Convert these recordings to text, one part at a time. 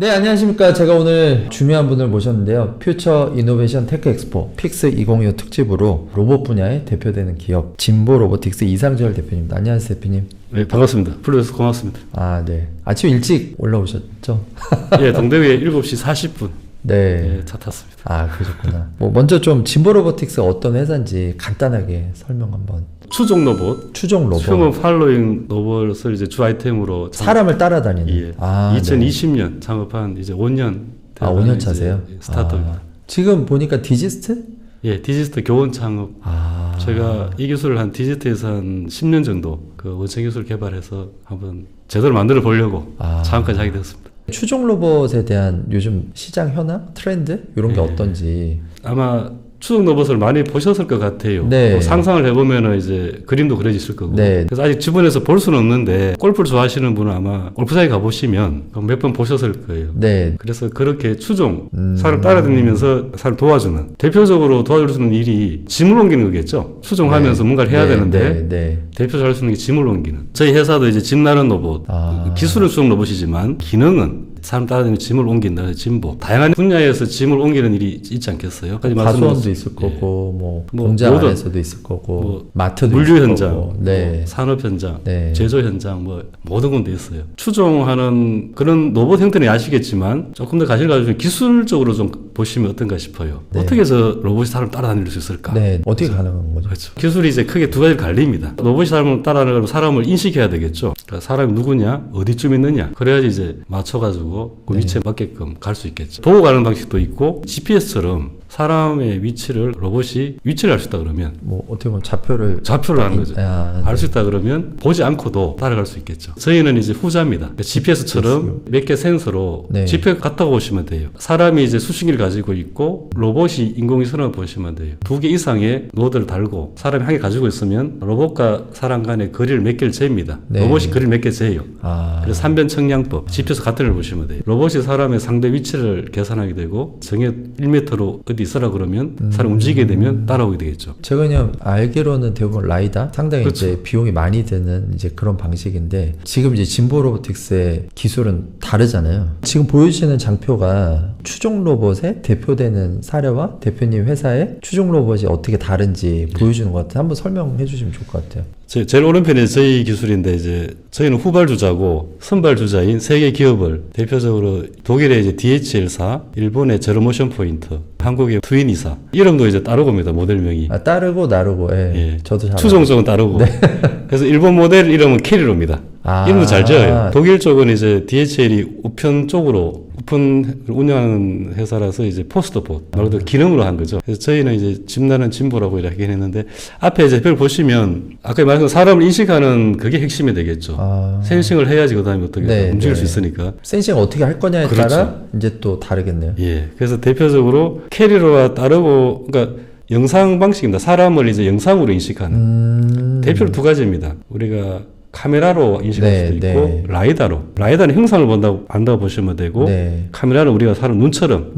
네, 안녕하십니까. 제가 오늘 중요한 분을 모셨는데요. 퓨처 이노베이션 테크 엑스포 픽스 2025 특집으로 로봇 분야에 대표되는 기업 진보 로보틱스 이상철 대표님입니다. 안녕하세요, 대표님. 네, 반갑습니다. 불러주셔서 고맙습니다. 아, 네. 아침 일찍 올라오셨죠? 예, 동대구에 7시 40분. 네. 예, 차 탔습니다. 아, 그러셨구나. 먼저 좀 진보 로보틱스가 어떤 회사인지 간단하게 설명 한번. 추종 로봇. 추종 로봇. 휴먼 팔로잉 로봇을 이제 주 아이템으로. 사람을 따라다니는. 예. 아, 2020년 네. 창업한 이제 5년. 아, 5년 차세요? 스타트업입니다. 지금 보니까 디지스트? 예, 디지스트 교원 창업. 제가 이 기술을 한 디지트에서 한 10년 정도 그 원천 기술 개발해서 한번 제대로 만들어 보려고 창업까지 하게 되었습니다. 추종 로봇에 대한 요즘 시장 현황, 트렌드 이런 게 어떤지. 아마 추종 로봇을 많이 보셨을 것 같아요. 네. 상상을 해보면은 이제 그림도 그려지실 거고. 네. 그래서 아직 주변에서 볼 수는 없는데 골프를 좋아하시는 분은 아마 골프장에 가보시면 몇 번 보셨을 거예요. 네. 그래서 그렇게 추종, 사람 따라다니면서 사람 도와주는, 대표적으로 도와줄 수 있는 일이 짐을 옮기는 거겠죠. 추종하면서 뭔가를 해야 되는데 대표적으로 할 수 있는 게 짐을 옮기는. 저희 회사도 이제 짐 나르는 로봇, 기술은 추종 로봇이지만 기능은 사람 따라다니면 짐을 옮긴다, 짐보. 다양한 분야에서 짐을 옮기는 일이 있지 않겠어요? 가수원도 있을 거고, 뭐 공장 안에서도 있을 거고, 마트도 물류 있을 현장, 거고, 네. 산업 현장, 네. 제조 현장, 뭐 모든 건데 있어요. 추종하는 그런 로봇 형태는 아시겠지만 조금 더 가시를 가지고 기술적으로 좀 보시면 어떤가 싶어요. 네. 어떻게 해서 로봇이 사람을 따라다닐 수 있을까? 네, 어떻게 가능한 거죠? 그렇죠. 기술이 이제 크게 두 가지로 갈립니다. 로봇이 사람을 따라가려면 사람을 인식해야 되겠죠. 그러니까 사람이 누구냐, 어디쯤 있느냐. 그래야지 이제 맞춰가지고 그 위치에 맞게끔 갈 수 있겠죠. 보고 가는 방식도 있고 GPS처럼 사람의 위치를 로봇이 위치를 알 수 있다 그러면 뭐 어떻게 보면 좌표를 하는 거죠. 알 수 있다 그러면 보지 않고도 따라갈 수 있겠죠. 저희는 이제 후자입니다. 그러니까 GPS처럼 몇 개 센서로 GPS 같다고 보시면 돼요. 사람이 이제 수신기를 가지고 있고 로봇이 인공위성을 보시면 돼요. 2개 이상의 노드를 달고 사람이 한 개 가지고 있으면 로봇과 사람 간의 거리를 몇 개를 잽니다. 로봇이 거리를 몇 개 재요. 그래서 삼변청량법, GPS 같은 걸 보시면 돼요. 로봇이 사람의 상대 위치를 계산하게 되고 정해 1m로 어디 있어라 그러면 사람 움직이게 되면 따라오게 되겠죠. 제가 그냥 알기로는 대부분 라이다 상당히 그렇죠. 이제 비용이 많이 드는 이제 그런 방식인데 지금 이제 진보 로보틱스의 기술은 다르잖아요. 지금 보여주시는 장표가 추종 로봇의 대표되는 사례와 대표님 회사의 추종 로봇이 어떻게 다른지 보여주는 것 같아요. 한번 설명해 주시면 좋을 것 같아요. 제일 오른편이 저희 기술인데 이제 저희는 후발주자고 선발주자인 세계 기업을 대표적으로 독일의 이제 DHL사, 일본의 제로모션 포인트, 한국의 트윈이사 이름도 이제 따르고입니다. 모델명이. 따르고 나르고 예. 저도 잘 추종 쪽은 따르고. 그래서 일본 모델 이름은 캐리로입니다. 이름도 잘 지어요. 독일 쪽은 이제 DHL이 우편 쪽으로 우편을 운영하는 회사라서 이제 포스트봇 말 그대로 기능으로 한 거죠. 그래서 저희는 이제 짐나는 진보라고 이렇게 했는데 앞에 이제 별 보시면 아까 말씀드린 사람을 인식하는 그게 핵심이 되겠죠. 센싱을 해야지 그다음에 어떻게 움직일 수 있으니까. 센싱 어떻게 할 거냐에 따라 이제 또 다르겠네요. 예. 그래서 대표적으로 캐리로와 따르고 그러니까 영상 방식입니다. 사람을 이제 영상으로 인식하는 대표로 두 가지입니다. 우리가 카메라로 인식할 수도 있고 라이다는 형상을 본다고 보시면 되고 카메라는 우리가 사람 눈처럼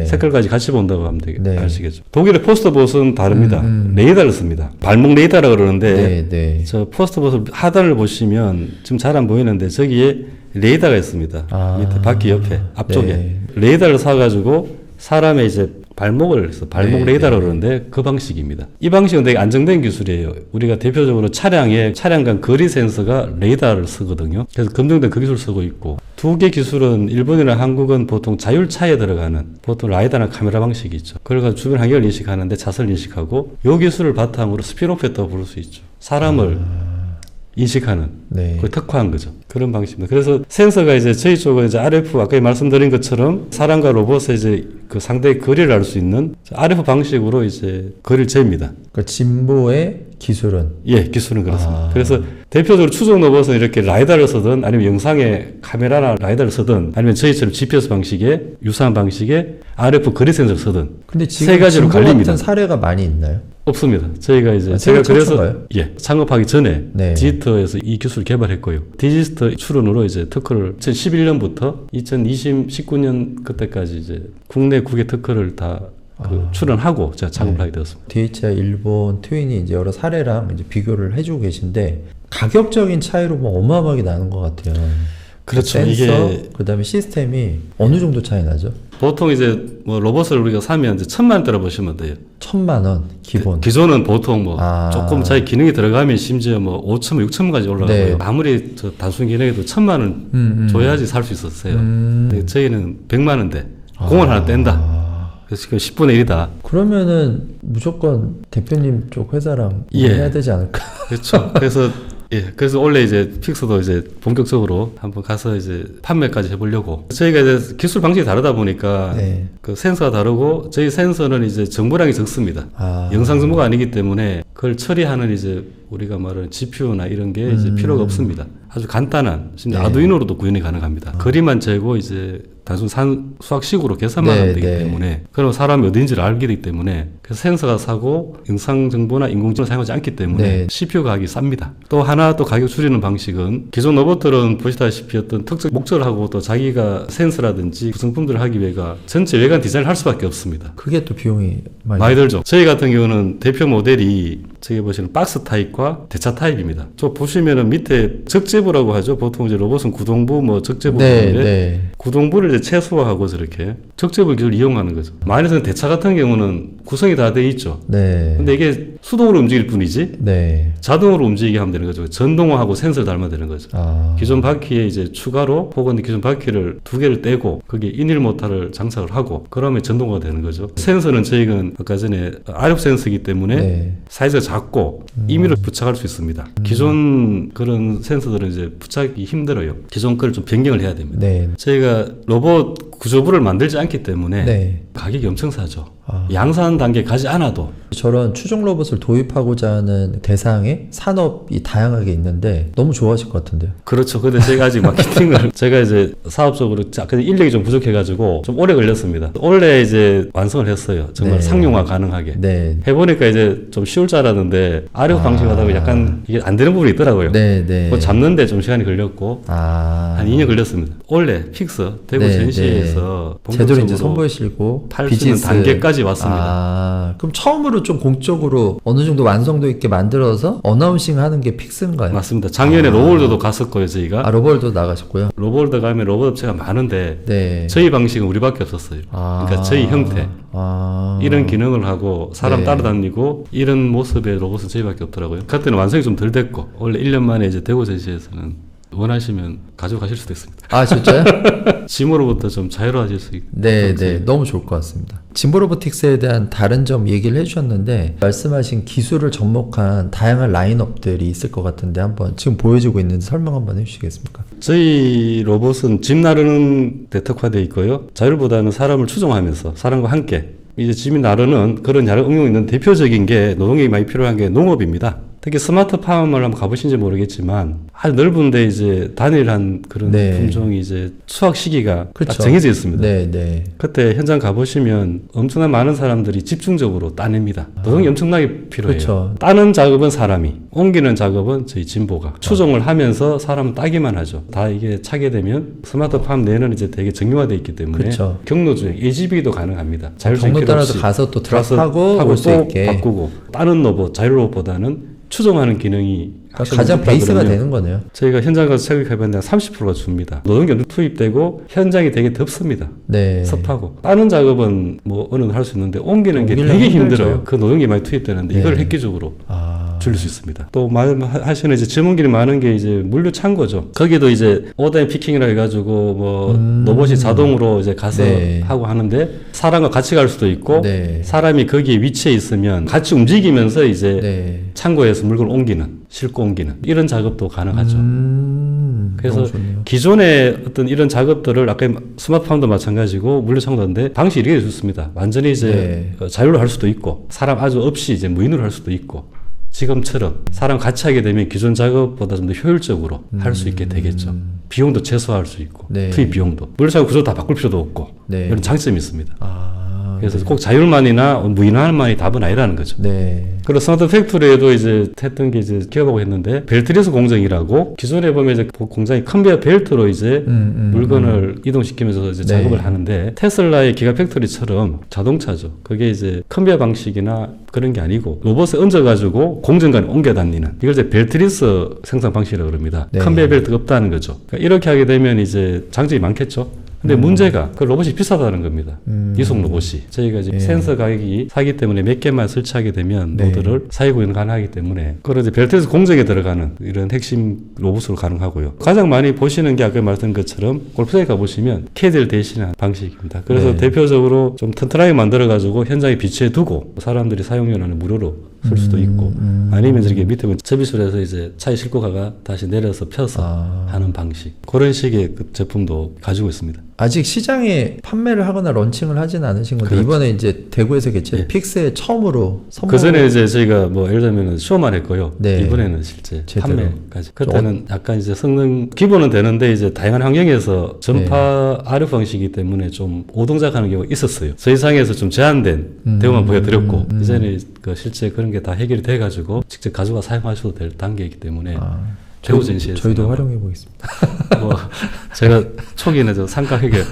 색깔까지 같이 본다고 하면 아시겠죠. 독일의 포스트봇은 다릅니다. 레이더를 씁니다. 발목 레이더라고 그러는데 저 포스트봇을 하단을 보시면 지금 잘 안 보이는데 저기에 레이더가 있습니다. 밑에 바퀴 옆에 앞쪽에 레이더를 사가지고 사람의 이제 발목 레이더라고 그러는데 그 방식입니다. 이 방식은 되게 안정된 기술이에요. 우리가 대표적으로 차량 간 거리 센서가 레이더를 쓰거든요. 그래서 검증된 그 기술을 쓰고 있고 두 개 기술은 일본이나 한국은 보통 자율차에 들어가는 보통 라이더나 카메라 방식이 있죠. 그걸 가지고 주변 환경을 인식하는데 자세를 인식하고 이 기술을 바탕으로 스피노프했다고 부를 수 있죠. 사람을 인식하는 그걸 특화한 거죠. 그런 방식입니다. 그래서 센서가 이제 저희 쪽은 이제 RF 아까 말씀드린 것처럼 사람과 로봇의 이제 그 상대의 거리를 알 수 있는 RF 방식으로 이제 거리를 잽니다. 그러니까 진보의 기술은 기술은 그렇습니다. 그래서 대표적으로 추종 로봇은 이렇게 라이다를 쓰든 아니면 영상에 카메라나 라이다를 쓰든 아니면 저희처럼 GPS 방식의 유사한 방식의 RF 거리 센서를 쓰든 근데 지금 세 가지로 갈립니다. 같은 사례가 많이 있나요? 없습니다. 저희가 이제 제가 그래서 창업하기 전에 디지트에서 이 기술을 개발했고요. 디지트 출원으로 이제 특허를 2011년부터 2019년 그때까지 이제 국내 9개 특허를 다 출원하고 제가 창업을 하게 되었습니다. DHL 일본 트윈이 이제 여러 사례랑 이제 비교를 해주고 계신데 가격적인 차이로 뭐 어마어마하게 나는 것 같아요. 그렇죠. 센서, 이게 그다음에 시스템이 어느 정도 차이 나죠? 보통 이제 뭐 로봇을 우리가 사면 이제 1,000만 원대로 보시면 돼요. 1,000만 원 기본. 기존은 보통 뭐 아. 조금 자기 기능이 들어가면 심지어 뭐 5,000만, 6,000만까지 올라가고요. 네. 아무리 저 단순 기능에도 1,000만 원 줘야지 살 수 있었어요. 근데 저희는 100만 원대 공을 하나 뗀다. 그래서 지금 10분의 1이다. 그러면은 무조건 대표님 쪽 회사랑 예. 해야 되지 않을까? 그렇죠. 그래서 원래 이제 픽스도 이제 본격적으로 한번 가서 이제 판매까지 해보려고. 저희가 이제 기술 방식이 다르다 보니까 네. 그 센서가 다르고 저희 센서는 이제 정보량이 적습니다. 아. 영상 정보가 아니기 때문에 그걸 처리하는 이제 우리가 말하는 GPU나 이런 게 이제 필요가 없습니다. 아주 간단한 심지어 네. 아두이노로도 구현이 가능합니다. 그림만 재고 이제 단순 수학식으로 계산만 하면 되기 때문에 그럼 사람이 어딘지를 알게 되기 때문에 그래서 센서가 사고 영상 정보나 인공지능을 사용하지 않기 때문에 CPU 가격이 쌉니다. 또 하나 또 가격 줄이는 방식은 기존 로봇들은 보시다시피 어떤 특정 목적을 하고 또 자기가 센서라든지 구성품들을 하기 위해가 전체 외관 디자인을 할 수밖에 없습니다. 그게 또 비용이 많이 들죠. 저희 같은 경우는 대표 모델이 저기 보시는 박스 타입과 대차 타입입니다. 저 보시면은 밑에 적재부라고 하죠. 보통 이제 로봇은 구동부 뭐 적재부 하는데 구동부를 이제 최소화하고 저렇게 적재부 기술을 이용하는 거죠. 마이너스는 대차 같은 경우는 구성이 다 돼 있죠. 근데 이게 수동으로 움직일 뿐이지 자동으로 움직이게 하면 되는 거죠. 전동화하고 센서를 닮아야 되는 거죠. 기존 바퀴에 이제 추가로 혹은 기존 바퀴를 2개를 떼고 거기에 인일 모터를 장착을 하고 그러면 전동화가 되는 거죠. 센서는 저희가 아까 전에 RF 센서이기 때문에 사이즈가 작고 임의로 부착할 수 있습니다. 기존 그런 센서들은 이제 부착이 힘들어요. 기존 거를 좀 변경을 해야 됩니다. 저희가 로봇 구조부를 만들지 않기 때문에 가격이 엄청 싸죠. 양산 단계 가지 않아도 저런 추종 로봇을 도입하고자 하는 대상의 산업이 다양하게 있는데 너무 좋아하실 것 같은데요. 그렇죠. 근데 제가 아직 마케팅을 제가 이제 사업적으로 인력이 좀 부족해가지고 좀 오래 걸렸습니다. 원래 이제 완성을 했어요. 정말 상용화 가능하게. 해보니까 이제 좀 쉬울 줄 알았는데 RF 방식 하다 보니 약간 이게 안 되는 부분이 있더라고요. 그거 잡는데 좀 시간이 걸렸고 한 2년 걸렸습니다. 원래 픽스 대구 전시회에서 제대로 이제 선보이시고 팔 수 있는 단계까지 왔습니다. 그럼 처음으로 좀 공적으로 어느 정도 완성도 있게 만들어서 어나운싱 하는 게 픽스인가요? 맞습니다. 작년에 로볼드도 갔었고요, 저희가. 로볼드 나가셨고요. 로볼드 가면 로봇 업체가 많은데 저희 방식은 우리밖에 없었어요. 그러니까 저희 형태 이런 기능을 하고 사람 따라다니고 이런 모습의 로봇은 저희밖에 없더라고요. 그때는 완성이 좀 덜 됐고 원래 1년 만에 이제 대구 전시에서는 원하시면 가져가실 수도 있습니다. 진짜요? 짐으로부터 좀 자유로워질 수 있고. 너무 좋을 것 같습니다. 진보 로보틱스에 대한 다른 점 얘기를 해주셨는데 말씀하신 기술을 접목한 다양한 라인업들이 있을 것 같은데 한번 지금 보여지고 있는지 설명 한번 해주시겠습니까? 저희 로봇은 짐 나르는 데 특화되어 있고요. 자율보다는 사람을 추종하면서 사람과 함께 이제 짐이 나르는 그런 여러 응용이 있는 대표적인 게 노동력이 많이 필요한 게 농업입니다. 특히 스마트 팜을 한번 가보신지 모르겠지만 아주 넓은데 이제 단일한 그런 품종이 이제 수확 시기가 딱 정해져 있습니다. 그때 현장 가보시면 엄청난 많은 사람들이 집중적으로 따냅니다. 노동이 엄청나게 필요해요. 따는 작업은 사람이, 옮기는 작업은 저희 진보가 추종을 하면서 사람은 따기만 하죠. 다 이게 차게 되면 스마트 팜 내는 이제 되게 정형화되어 있기 때문에 경로주행, AGV도 가능합니다. 경로 따라서 가서 또 드랍하고 올 수 있게 바꾸고 따는 로봇, 자율 로봇보다는 추종하는 기능이 가장 베이스가 되는 거네요. 저희가 현장 가서 체크해봤는데 30%가 줍니다. 노동력이 엄청 투입되고 현장이 되게 덥습니다. 습하고 따는 작업은 뭐 어느 정도 할 수 있는데 옮기는 게 되게 힘들어요. 그 노동력이 많이 투입되는데 이걸 획기적으로 줄일 수 있습니다. 또 말하시는 이제 질문길이 많은 게 이제 물류 창고죠. 거기도 이제 오다인 피킹이라 해가지고 뭐 로봇이 자동으로 이제 가서 하고 하는데 사람과 같이 갈 수도 있고 사람이 거기에 위치해 있으면 같이 움직이면서 이제 창고에서 물건을 옮기는, 싣고 옮기는 이런 작업도 가능하죠. 그래서 기존의 어떤 이런 작업들을 아까 스마트팜도 마찬가지고 물류 창고인데 방식이 이렇게 좋습니다. 완전히 이제 자율로 할 수도 있고 사람 아주 없이 이제 무인으로 할 수도 있고 지금처럼 사람 같이 하게 되면 기존 작업보다 좀 더 효율적으로 할 수 있게 되겠죠. 비용도 최소화할 수 있고 투입 비용도 물류 창고 구조 다 바꿀 필요도 없고 이런 장점이 있습니다. 그래서 꼭 자율만이나 무인화만이 답은 아니라는 거죠. 네. 그리고 스마트 팩토리에도 이제 했던 게 이제 기업하고 했는데 벨트리스 공정이라고 기존에 보면 이제 공장이 컨베이어 벨트로 이제 물건을 이동시키면서 이제 작업을 하는데 테슬라의 기가 팩토리처럼 자동차죠. 그게 이제 컨베이어 방식이나 그런 게 아니고 로봇에 얹어가지고 공정간에 옮겨 다니는 이걸 이제 벨트리스 생산 방식이라고 그럽니다. 네. 컨베이어 벨트가 없다는 거죠. 그러니까 이렇게 하게 되면 이제 장점이 많겠죠. 근데 문제가 그 로봇이 비싸다는 겁니다. 이송 로봇이. 저희가 지금 센서 가격이 사기 때문에 몇 개만 설치하게 되면 노드를 사이구현 가능하기 때문에 그런 이제 벨트에서 공정에 들어가는 이런 핵심 로봇으로 가능하고요. 가장 많이 보시는 게 아까 말했던 것처럼 골프장에 가보시면 캐디를 대신한 방식입니다. 그래서 대표적으로 좀 튼튼하게 만들어가지고 현장에 비치해 두고 사람들이 사용료는 무료로 쓸 수도 있고 아니면 이렇게 밑에 보면 접이술에서 이제 차에 싣고 가가 다시 내려서 펴서 하는 방식 그런 식의 그 제품도 가지고 있습니다. 아직 시장에 판매를 하거나 런칭을 하진 않으신 건데 그렇죠. 이번에 이제 대구에서겠죠. 픽스에 처음으로 선보. 그 전에 이제 저희가 뭐 예를 들면 쇼만 했고요. 네. 이번에는 실제 제대로. 판매까지. 그때는 약간 이제 성능 기본은 되는데 이제 다양한 환경에서 전파 RF 방식이기 때문에 좀 오동작하는 경우가 있었어요. 저희 상에서 좀 제한된 대우만 보여드렸고 이제는 그 실제 그런 게 다 해결이 돼가지고 직접 가져가 사용하셔도 될 단계이기 때문에. 배우 전시에서 저희도 활용해 보겠습니다. 뭐 제가 초기에는 저 상가 해결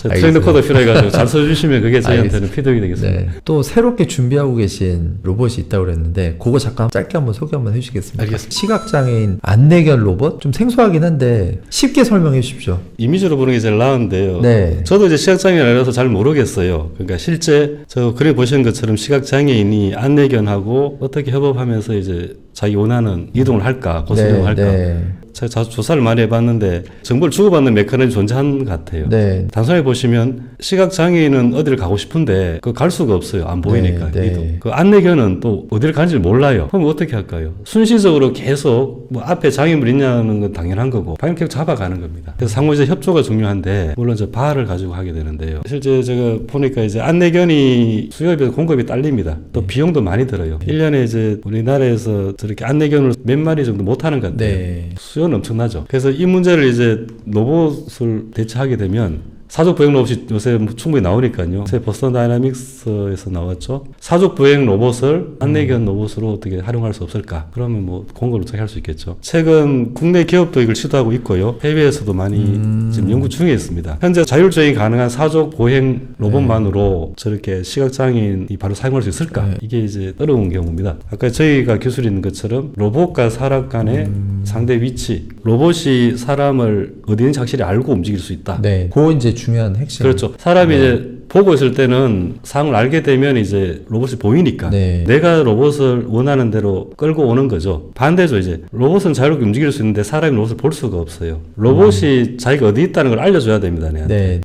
트렌드 코드 필요해가지고 잘 써주시면 그게 저희한테는 피드백이 되겠습니다. 네. 또 새롭게 준비하고 계신 로봇이 있다고 그랬는데 그거 잠깐 짧게 한번 소개 한번 해주시겠습니까? 알겠습니다. 시각장애인 안내견 로봇 좀 생소하긴 한데 쉽게 설명해 주십시오. 이미지로 보는 게 제일 나은데요. 네. 저도 이제 시각장애인이라서 잘 모르겠어요. 그러니까 실제 저 그래 보시는 것처럼 시각장애인이 안내견하고 어떻게 협업하면서 이제 자기 원하는 이동을 할까, 고수이동을 할까. 제가 조사를 많이 해봤는데 정보를 주고받는 메커니즘이 존재하는 것 같아요. 네. 단순하게 보시면 시각장애인은 어디를 가고 싶은데 그 갈 수가 없어요. 안 보이니까. 그 안내견은 또 어디를 가는지를 몰라요. 그럼 어떻게 할까요? 순시적으로 계속 뭐 앞에 장애물 있냐는 건 당연한 거고 방향 계속 잡아가는 겁니다. 그래서 상호적 협조가 중요한데 물론 저 바를 가지고 하게 되는데요. 실제 제가 보니까 이제 안내견이 수요에 비해서 공급이 딸립니다. 또 비용도 많이 들어요. 1년에 이제 우리나라에서 저렇게 안내견을 몇 마리 정도 못 하는 것 같아요. 수요는 엄청나죠. 그래서 이 문제를 이제 로봇을 대체하게 되면 사족 보행 로봇이 요새 충분히 나오니까요. 요새 버스턴 다이나믹스에서 나왔죠. 사족 보행 로봇을 안내견 로봇으로 어떻게 활용할 수 없을까? 그러면 뭐 공급을 어떻게 할 수 있겠죠. 최근 국내 기업도 이걸 시도하고 있고요. 해외에서도 많이 지금 연구 중에 있습니다. 현재 자율주행이 가능한 사족 보행 로봇만으로 저렇게 시각장애인이 바로 사용할 수 있을까? 이게 이제 어려운 경우입니다. 아까 저희가 기술이 있는 것처럼 로봇과 사람 간의 상대 위치, 로봇이 사람을 어디 있는지 확실히 알고 움직일 수 있다. 그거 이제 중요한 핵심. 그렇죠. 사람이 이제 보고 있을 때는 상황을 알게 되면 이제 로봇이 보이니까 내가 로봇을 원하는 대로 끌고 오는 거죠. 반대죠. 이제 로봇은 자유롭게 움직일 수 있는데 사람이 로봇을 볼 수가 없어요. 로봇이 자기가 어디 있다는 걸 알려줘야 됩니다.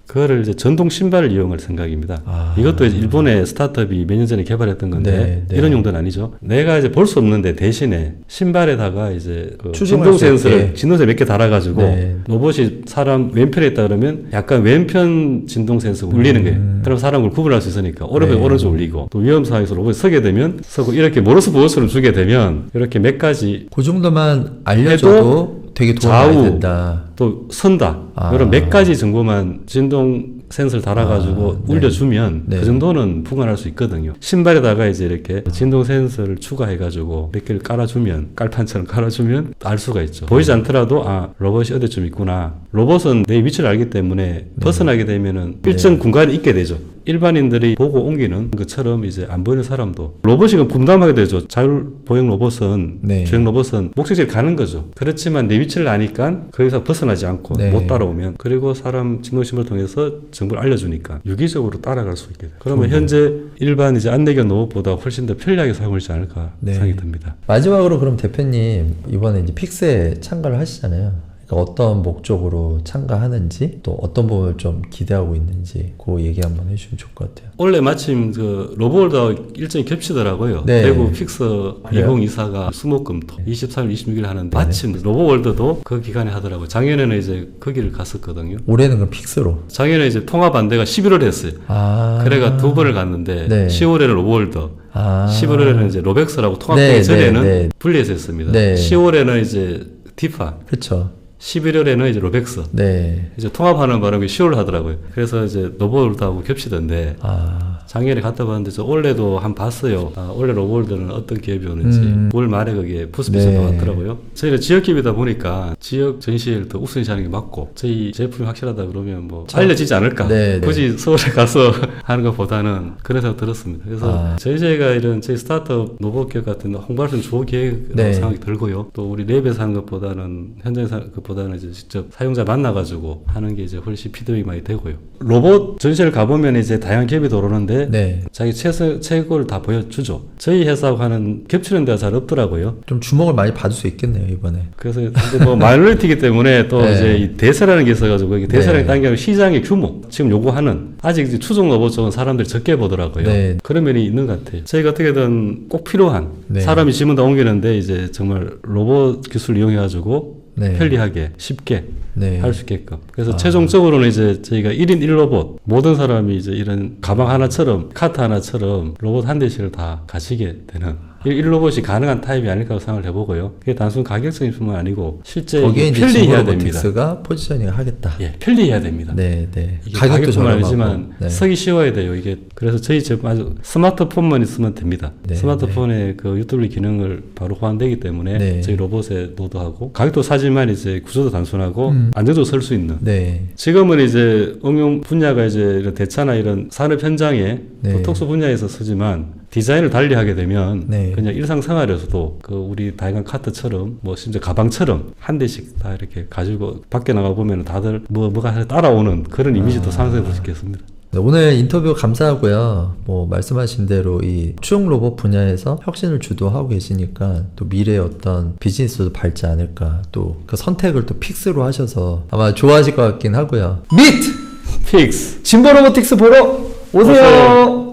그거를 이제 전동 신발을 이용할 생각입니다. 이것도 이제 일본의 스타트업이 몇 년 전에 개발했던 건데 이런 용도는 아니죠. 내가 이제 볼 수 없는데 대신에 신발에다가 이제 그 진동 센서를 진동세 몇 개 달아가지고 로봇이 사람 왼편에 있다 그러면 약간 왼편 진동 센서가 울리는 거예요. 그럼 사람을 구분할 수 있으니까 오른쪽 오른쪽 올리고 또 위험 상황에서 로봇이 서게 되면 서고 이렇게 모러스 보호수를 주게 되면 이렇게 몇 가지 그 정도만 알려줘도 되게 도움이 많이 된다. 또 선다 이런 몇 가지 정보만 진동 센서를 달아가지고 울려주면 그 정도는 부관할 수 있거든요. 신발에다가 이제 이렇게 진동 센서를 추가해가지고 몇 개를 깔아주면 깔판처럼 깔아주면 알 수가 있죠. 보이지 않더라도 로봇이 어디쯤 있구나. 로봇은 내 위치를 알기 때문에 벗어나게 되면은 일정 공간에 있게 되죠. 일반인들이 보고 옮기는 것처럼 이제 안 보이는 사람도 로봇이 분담하게 되죠. 자율보행 로봇은 주행 로봇은 목적지에 가는 거죠. 그렇지만 내 위치를 아니까 거기서 벗어나지 않고 못 따라오면 그리고 사람 진동신호를 통해서 정보를 알려주니까 유기적으로 따라갈 수 있게 돼요. 그러면 현재 일반 이제 안내견 로봇보다 훨씬 더 편리하게 사용하지 않을까 생각이 듭니다. 마지막으로 그럼 대표님 이번에 이제 픽스에 참가를 하시잖아요. 그러니까 어떤 목적으로 참가하는지 또 어떤 부분을 좀 기대하고 있는지 그 얘기 한번 해주시면 좋을 것 같아요. 원래 마침 그 로봇하고 일정이 겹치더라고요. 대구 픽스 2024가 수목금토 23일 26일 하는데 마침 로봇월드도 그 기간에 하더라고요. 작년에는 이제 거기를 갔었거든요. 올해는 그럼 픽스로? 작년에 이제 통합안대가 11월에 했어요. 그래가 두 번을 갔는데 10월에는 로봇월드 11월에는 이제 로벡스라고 통합되기 전에는 분리해서 했습니다. 10월에는 이제 디파. 그렇죠. 11월에는 이제 로벡스. 네. 이제 통합하는 바람에 10월 하더라고요. 그래서 이제 로봇하고 겹치던데. 작년에 갔다 봤는데 저 올해도 한 봤어요. 올해 로봇들은 어떤 기업이 오는지 9월 말에 거기에 부스핏이 네. 나왔더라고요. 저희가 지역 기업이다 보니까 지역 전시회를 더 우선시 하는 게 맞고 저희 제품이 확실하다 그러면 뭐 알려지지 않을까. 네, 굳이 서울에 가서 하는 것보다는 그런 생각 들었습니다. 그래서 저희가 이런 저희 스타트업 로봇 기업 같은 홍보할 수 있는 좋은 기획이라고 네. 생각이 들고요. 또 우리 랩에서 하는 것보다는 현장에서 하는 것보다는 이제 직접 사용자 만나가지고 하는 게 이제 훨씬 피드백이 많이 되고요. 로봇 전시를 가보면 이제 다양한 기업이 들어오는데 네. 자기 최고를 다 보여주죠. 저희 회사하고 하는 겹치는 데가 잘 없더라고요. 좀 주목을 많이 받을 수 있겠네요, 이번에. 그래서 근데 뭐 마이너리티이기 때문에 또 네. 이제 이 대세라는 게 있어가지고 이게 대세라는 네. 단계로 시장의 규모 지금 요구하는 아직 이제 추종 로봇 쪽은 사람들이 적게 보더라고요. 네. 그런 면이 있는 것 같아요. 저희가 어떻게든 꼭 필요한 네. 사람이 지문 다 옮기는데 이제 정말 로봇 기술을 이용해가지고 네. 편리하게 쉽게 네. 할 수 있게끔. 그래서 최종적으로는 이제 저희가 1인 1로봇 모든 사람이 이제 이런 가방 하나처럼 카트 하나처럼 로봇 한 대씩을 다 가지게 되는 1로봇이 가능한 타입이 아닐까 생각을 해보고요. 그게 단순 가격적인 뿐만 아니고 실제 거기에 이제 편리해야 됩니다. 로보틱스가 포지셔닝을 하겠다. 예, 편리해야 됩니다. 네, 네. 이게 가격도 가격뿐만 저렴하고. 아니지만 네. 쓰기 쉬워야 돼요. 이게 그래서 저희 제품 아주 스마트폰만 있으면 됩니다. 네, 스마트폰에 그 유튜브 기능을 바로 호환되기 때문에 네. 저희 로봇에 노드하고 가격도 사지만 이제 구조도 단순하고 안정적으로 쓸 수 있는. 네. 지금은 이제 응용 분야가 이제 이런 대차나 이런 산업 현장에 네. 또 특수 분야에서 쓰지만 디자인을 달리하게 되면 네. 그냥 일상생활에서도 그 우리 다양한 카트처럼 뭐 심지어 가방처럼 한 대씩 다 이렇게 가지고 밖에 나가 보면 다들 뭐가 따라오는 그런 이미지도 상상해 볼 수 있겠습니다. 네, 오늘 인터뷰 감사하고요. 뭐 말씀하신 대로 이 추종 로봇 분야에서 혁신을 주도하고 계시니까 또 미래의 어떤 비즈니스도 밟지 않을까. 또 그 선택을 또 픽스로 하셔서 아마 좋아하실 것 같긴 하고요. 미트! 픽스! 진보 로보틱스 보러 오세요.